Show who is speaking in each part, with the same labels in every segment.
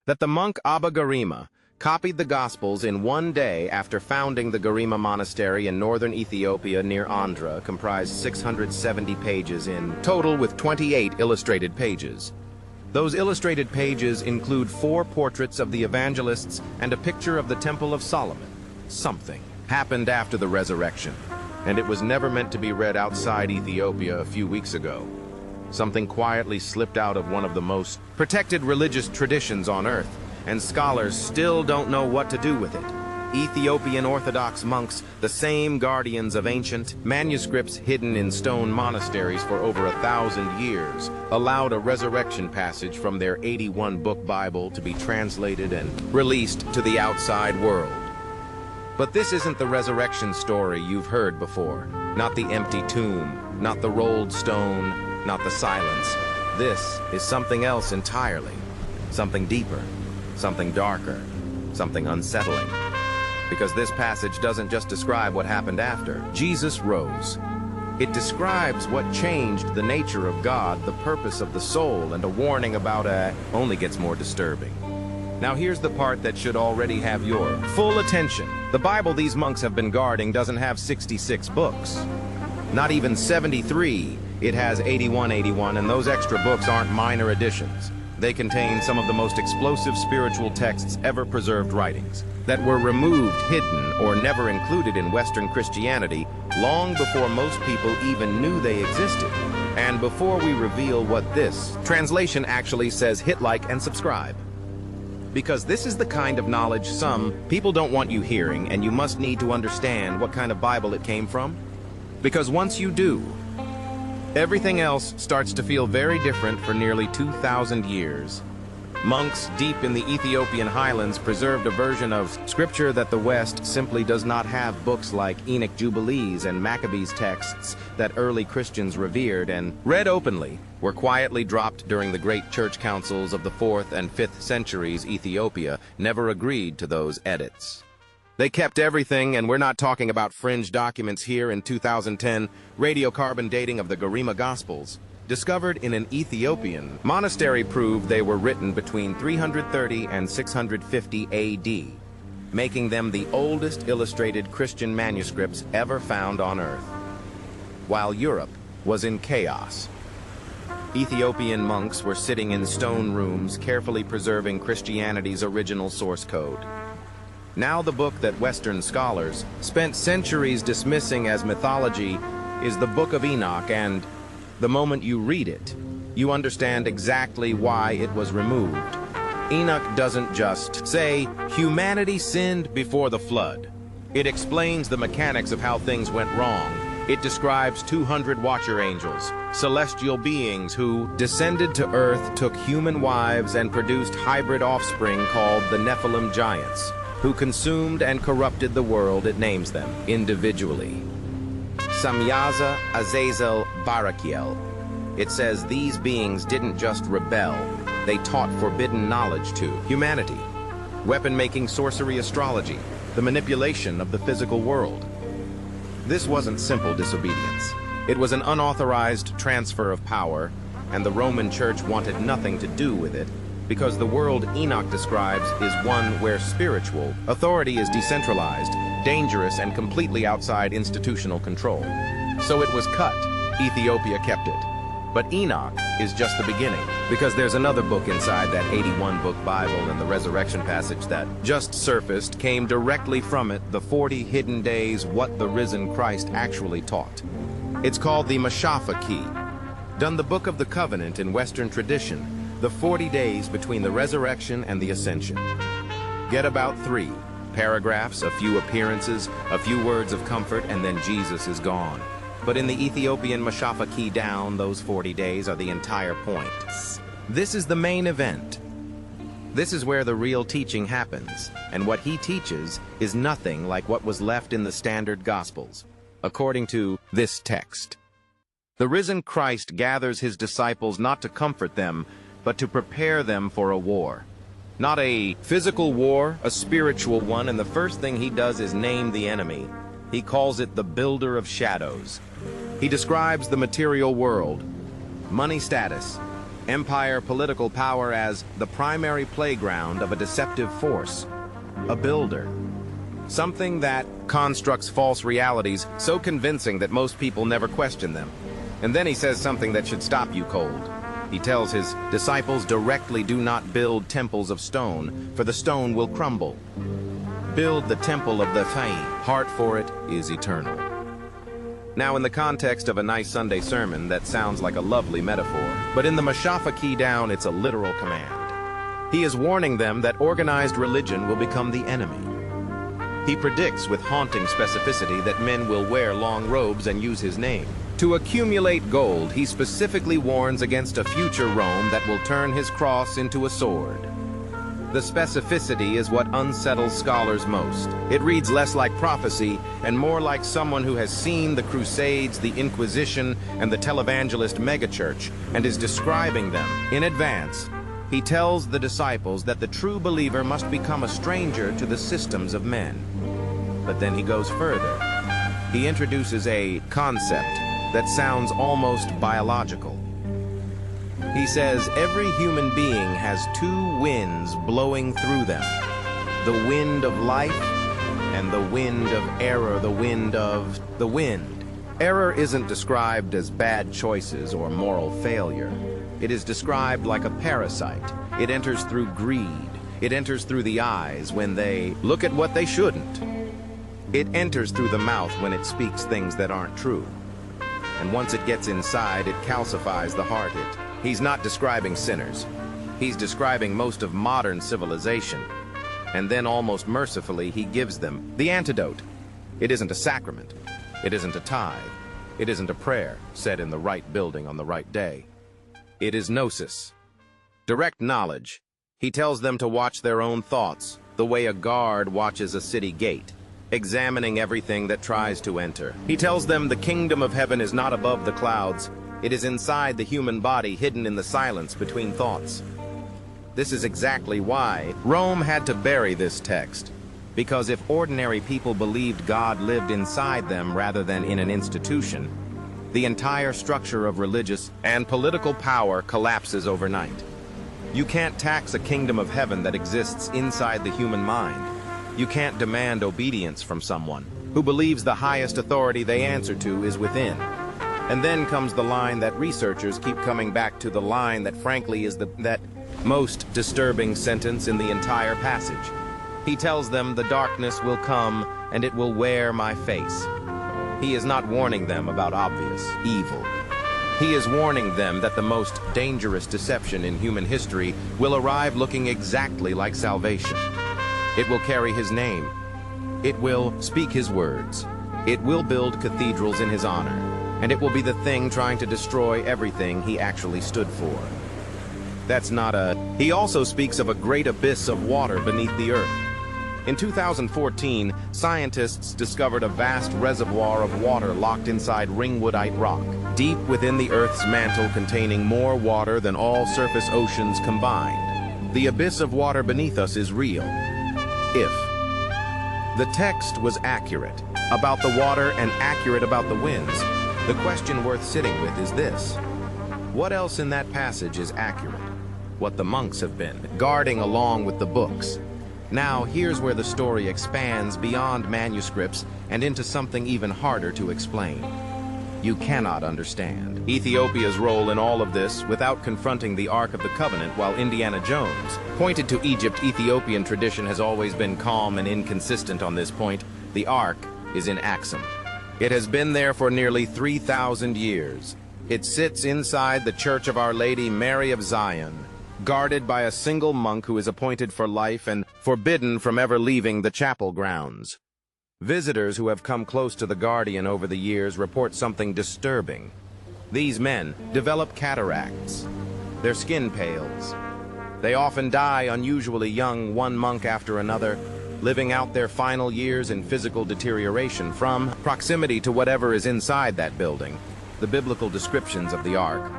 Speaker 1: that the monk Abba Garima copied the Gospels in one day after founding the Garima monastery in northern Ethiopia near Andhra, comprised 670 pages in total with 28 illustrated pages. Those illustrated pages include 4 portraits of the evangelists and a picture of the Temple of Solomon. Something happened after the resurrection, and it was never meant to be read outside Ethiopia a few weeks ago. Something quietly slipped out of one of the most protected religious traditions on earth, and scholars still don't know what to do with it. Ethiopian Orthodox monks, the same guardians of ancient manuscripts hidden in stone monasteries for over 1,000 years, allowed a resurrection passage from their 81-book Bible to be translated and released to the outside world. But this isn't the resurrection story you've heard before. Not the empty tomb, not the rolled stone, not the silence. This is something else entirely. Something deeper, something darker, something unsettling. Because this passage doesn't just describe what happened after. Jesus rose. It describes what changed the nature of God, the purpose of the soul, and a warning about only gets more disturbing. Now here's the part that should already have your full attention. The Bible these monks have been guarding doesn't have 66 books. Not even 73. It has 81, and those extra books aren't minor additions. They contain some of the most explosive spiritual texts ever preserved writings that were removed, hidden, or never included in Western Christianity long before most people even knew they existed. And before we reveal what this translation actually says, hit like and subscribe. Because this is the kind of knowledge some people don't want you hearing, and you must need to understand what kind of Bible it came from. Because once you do, everything else starts to feel very different for nearly 2,000 years. Monks deep in the Ethiopian highlands preserved a version of scripture that the West simply does not have. Books like Enoch Jubilees and Maccabees texts that early Christians revered and read openly were quietly dropped during the great church councils of the 4th and 5th centuries. Ethiopia never agreed to those edits. They kept everything, and we're not talking about fringe documents here. In 2010, radiocarbon dating of the Garima Gospels, discovered in an Ethiopian monastery, proved they were written between 330 and 650 AD, making them the oldest illustrated Christian manuscripts ever found on Earth. While Europe was in chaos, Ethiopian monks were sitting in stone rooms carefully preserving Christianity's original source code. Now the book that Western scholars spent centuries dismissing as mythology is the Book of Enoch, and the moment you read it, you understand exactly why it was removed. Enoch doesn't just say, humanity sinned before the flood. It explains the mechanics of how things went wrong. It describes 200 watcher angels, celestial beings who descended to earth, took human wives, and produced hybrid offspring called the Nephilim giants, who consumed and corrupted the world. It names them individually. Samyaza, Azazel, Barakiel. It says these beings didn't just rebel, they taught forbidden knowledge to humanity. Weapon-making, sorcery, astrology, the manipulation of the physical world. This wasn't simple disobedience. It was an unauthorized transfer of power, and the Roman Church wanted nothing to do with it, because the world Enoch describes is one where spiritual authority is decentralized, dangerous, and completely outside institutional control. So it was cut. Ethiopia kept it. But Enoch is just the beginning, because there's another book inside that 81-book Bible, and the resurrection passage that just surfaced came directly from it, the 40 hidden days, what the risen Christ actually taught. It's called the Mashapha Key, done the Book of the Covenant in Western tradition, the 40 days between the resurrection and the ascension. Get about 3 paragraphs, a few appearances, a few words of comfort, and then Jesus is gone. But in the Ethiopian Mashapha Key down, those 40 days are the entire point. This is the main event. This is where the real teaching happens, and what he teaches is nothing like what was left in the standard Gospels, according to this text. The risen Christ gathers his disciples not to comfort them, but to prepare them for a war. Not a physical war, a spiritual one, and the first thing he does is name the enemy. He calls it the builder of shadows. He describes the material world, money, status, Empire political power as the primary playground of a deceptive force, a builder. Something that constructs false realities so convincing that most people never question them. And then he says something that should stop you cold. He tells his disciples directly, do not build temples of stone, for the stone will crumble. Build the temple of the faint, heart for it is eternal. Now, in the context of a nice Sunday sermon, that sounds like a lovely metaphor, but in the Mashafa key down, it's a literal command. He is warning them that organized religion will become the enemy. He predicts with haunting specificity that men will wear long robes and use his name. To accumulate gold, he specifically warns against a future Rome that will turn his cross into a sword. The specificity is what unsettles scholars most. It reads less like prophecy and more like someone who has seen the Crusades, the Inquisition, and the televangelist megachurch, and is describing them in advance. He tells the disciples that the true believer must become a stranger to the systems of men. But then he goes further. He introduces a concept that sounds almost biological. He says every human being has two winds blowing through them. The wind of life and the wind of error, the wind of the wind. Error isn't described as bad choices or moral failure. It is described like a parasite. It enters through greed. It enters through the eyes when they look at what they shouldn't. It enters through the mouth when it speaks things that aren't true. And once it gets inside, it calcifies the heart. He's not describing sinners. He's describing most of modern civilization. And then almost mercifully, he gives them the antidote. It isn't a sacrament. It isn't a tithe. It isn't a prayer said in the right building on the right day. It is gnosis, direct knowledge. He tells them to watch their own thoughts, the way a guard watches a city gate, examining everything that tries to enter. He tells them the kingdom of heaven is not above the clouds. It is inside the human body, hidden in the silence between thoughts. This is exactly why Rome had to bury this text. Because if ordinary people believed God lived inside them rather than in an institution, the entire structure of religious and political power collapses overnight. You can't tax a kingdom of heaven that exists inside the human mind. You can't demand obedience from someone who believes the highest authority they answer to is within. And then comes the line that researchers keep coming back to, the line that frankly is that most disturbing sentence in the entire passage. He tells them the darkness will come and it will wear my face. He is not warning them about obvious evil. He is warning them that the most dangerous deception in human history will arrive looking exactly like salvation. It will carry his name. It will speak his words. It will build cathedrals in his honor. And it will be the thing trying to destroy everything he actually stood for. That's not a... He also speaks of a great abyss of water beneath the earth. In 2014, scientists discovered a vast reservoir of water locked inside ringwoodite rock, deep within the Earth's mantle, containing more water than all surface oceans combined. The abyss of water beneath us is real. If the text was accurate about the water and accurate about the winds, the question worth sitting with is this: what else in that passage is accurate? What the monks have been guarding along with the books. Now, here's where the story expands beyond manuscripts and into something even harder to explain. You cannot understand Ethiopia's role in all of this without confronting the Ark of the Covenant. While Indiana Jones pointed to Egypt, Ethiopian tradition has always been calm and inconsistent on this point. The Ark is in Axum. It has been there for nearly 3,000 years. It sits inside the Church of Our Lady Mary of Zion, guarded by a single monk who is appointed for life and forbidden from ever leaving the chapel grounds. Visitors who have come close to the guardian over the years report something disturbing. These men develop cataracts. Their skin pales. They often die unusually young, one monk after another, living out their final years in physical deterioration from proximity to whatever is inside that building. The biblical descriptions of the Ark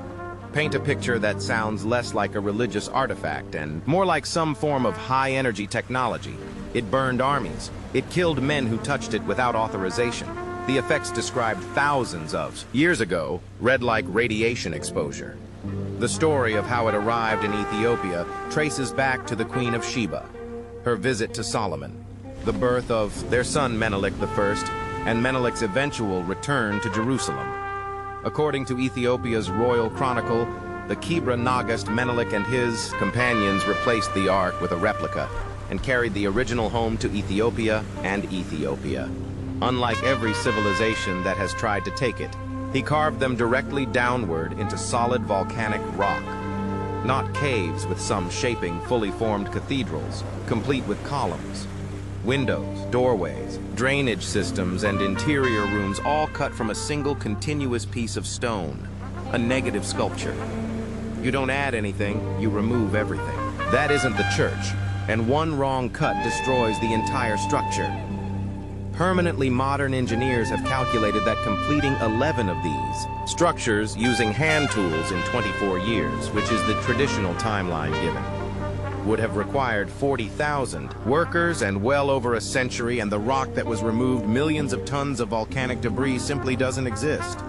Speaker 1: paint a picture that sounds less like a religious artifact and more like some form of high-energy technology. It burned armies. It killed men who touched it without authorization. The effects described thousands of years ago read like radiation exposure. The story of how it arrived in Ethiopia traces back to the Queen of Sheba, her visit to Solomon, the birth of their son Menelik I, and Menelik's eventual return to Jerusalem. According to Ethiopia's royal chronicle, the Kebra Nagast Menelik and his companions replaced the ark with a replica and carried the original home to Ethiopia and Ethiopia. Unlike every civilization that has tried to take it, he carved them directly downward into solid volcanic rock, not caves with some shaping fully formed cathedrals, complete with columns, windows, doorways, drainage systems, and interior rooms all cut from a single continuous piece of stone, a negative sculpture. You don't add anything, you remove everything. That isn't the church, and one wrong cut destroys the entire structure. Permanently modern engineers have calculated that completing 11 of these structures using hand tools in 24 years, which is the traditional timeline given, would have required 40,000 workers and well over a century, and the rock that was removed, millions of tons of volcanic debris, simply doesn't exist.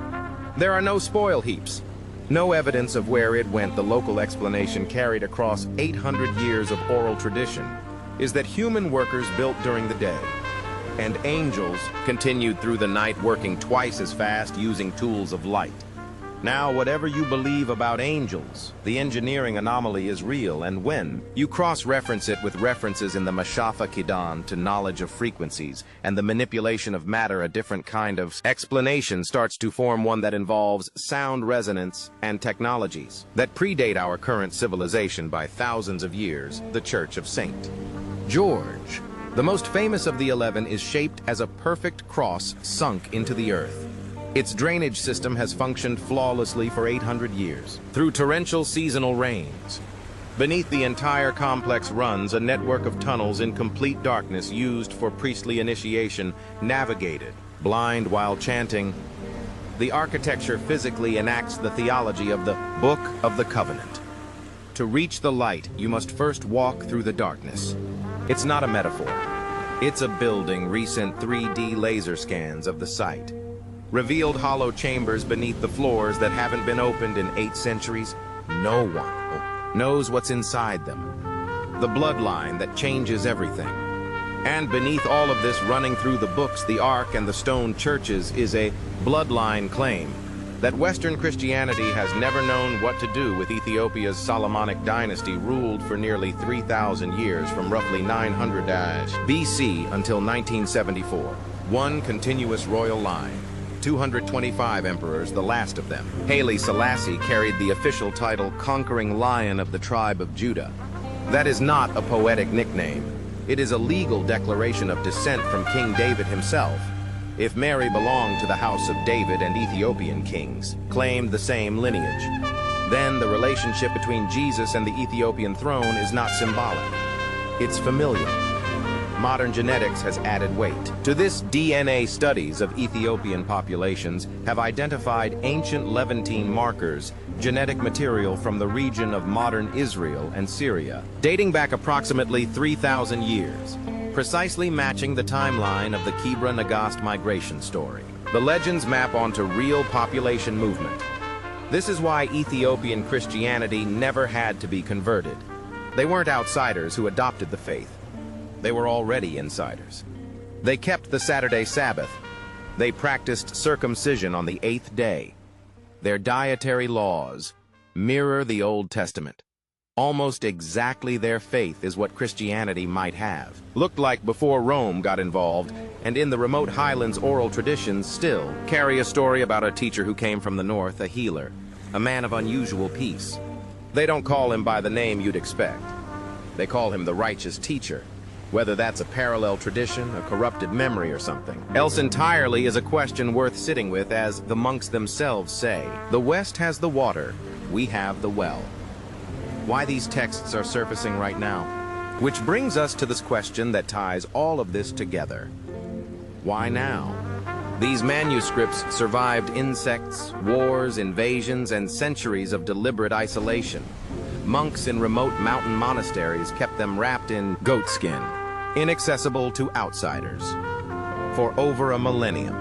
Speaker 1: There are no spoil heaps, no evidence of where it went. The local explanation, carried across 800 years of oral tradition, is that human workers built during the day, and angels continued through the night, working twice as fast using tools of light. Now, whatever you believe about angels, the engineering anomaly is real, and when you cross-reference it with references in the Mashafa Kidan to knowledge of frequencies and the manipulation of matter, a different kind of explanation starts to form, one that involves sound resonance and technologies that predate our current civilization by thousands of years, the Church of St. George. The most famous of the 11 is shaped as a perfect cross sunk into the earth. Its drainage system has functioned flawlessly for 800 years, through torrential seasonal rains. Beneath the entire complex runs a network of tunnels in complete darkness used for priestly initiation, navigated, blind while chanting. The architecture physically enacts the theology of the Book of the Covenant. To reach the light, you must first walk through the darkness. It's not a metaphor. It's a building. Recent 3D laser scans of the site revealed hollow chambers beneath the floors that haven't been opened in 8 centuries. No one knows what's inside them. The bloodline that changes everything. And beneath all of this, running through the books, the Ark, and the stone churches, is a bloodline claim that Western Christianity has never known what to do with. Ethiopia's Solomonic dynasty ruled for nearly 3,000 years, from roughly 900 BC until 1974. One continuous royal line. 225 emperors, the last of them. Haile Selassie carried the official title Conquering Lion of the Tribe of Judah. That is not a poetic nickname. It is a legal declaration of descent from King David himself. If Mary belonged to the house of David and Ethiopian kings claimed the same lineage, then the relationship between Jesus and the Ethiopian throne is not symbolic. It's familial. Modern genetics has added weight to this. DNA studies of Ethiopian populations have identified ancient Levantine markers, genetic material from the region of modern Israel and Syria, dating back approximately 3,000 years, precisely matching the timeline of the Kebra Nagast migration story. The legends map onto real population movement. This is why Ethiopian Christianity never had to be converted. They weren't outsiders who adopted the faith. They were already insiders. They kept the Saturday Sabbath. They practiced circumcision on the 8th day. Their dietary laws mirror the Old Testament. Almost exactly their faith is what Christianity might have looked like before Rome got involved, and in the remote highlands oral traditions still carry a story about a teacher who came from the north, a healer, a man of unusual peace. They don't call him by the name you'd expect. They call him the righteous teacher. Whether that's a parallel tradition, a corrupted memory, or something else entirely is a question worth sitting with. As the monks themselves say, the West has the water, we have the well. Why these texts are surfacing right now? Which brings us to this question that ties all of this together. Why now? These manuscripts survived insects, wars, invasions, and centuries of deliberate isolation. Monks in remote mountain monasteries kept them wrapped in goatskin, inaccessible to outsiders, for over a millennium.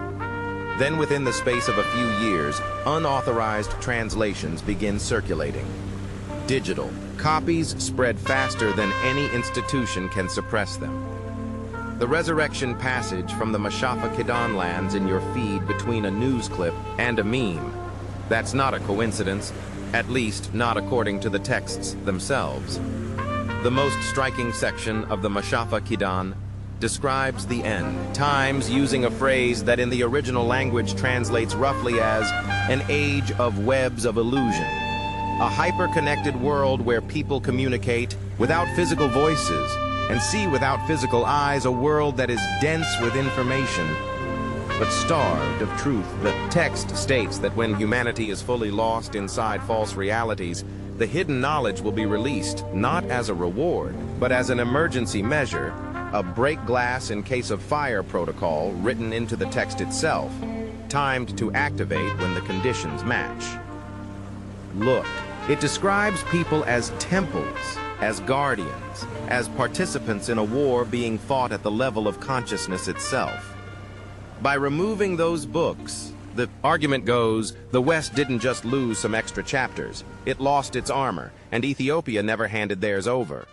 Speaker 1: Then within the space of a few years, unauthorized translations begin circulating. Digital copies spread faster than any institution can suppress them. The resurrection passage from the Mashafa Kidan lands in your feed between a news clip and a meme. That's not a coincidence, at least not according to the texts themselves. The most striking section of the Mashafa Kidan describes the end, times using a phrase that in the original language translates roughly as an age of webs of illusion, a hyper-connected world where people communicate without physical voices and see without physical eyes, a world that is dense with information but starved of truth. The text states that when humanity is fully lost inside false realities, the hidden knowledge will be released, not as a reward, but as an emergency measure, a break glass in case of fire protocol written into the text itself, timed to activate when the conditions match. Look, it describes people as temples, as guardians, as participants in a war being fought at the level of consciousness itself. By removing those books, the argument goes, the West didn't just lose some extra chapters, it lost its armor, and Ethiopia never handed theirs over.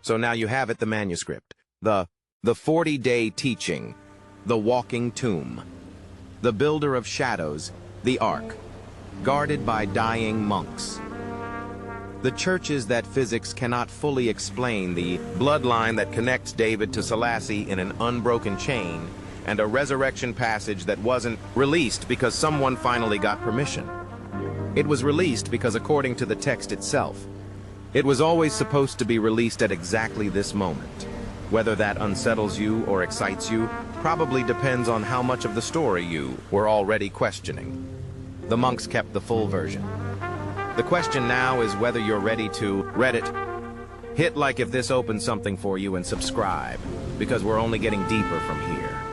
Speaker 1: So now you have it, the manuscript, the 40-day teaching, the walking tomb, the builder of shadows, the ark, guarded by dying monks. The churches that physics cannot fully explain, the bloodline that connects David to Selassie in an unbroken chain, and a resurrection passage that wasn't released because someone finally got permission. It was released because, according to the text itself, it was always supposed to be released at exactly this moment. Whether that unsettles you or excites you probably depends on how much of the story you were already questioning. The monks kept the full version. The question now is whether you're ready to read it. Hit like if this opens something for you and subscribe, because we're only getting deeper from here.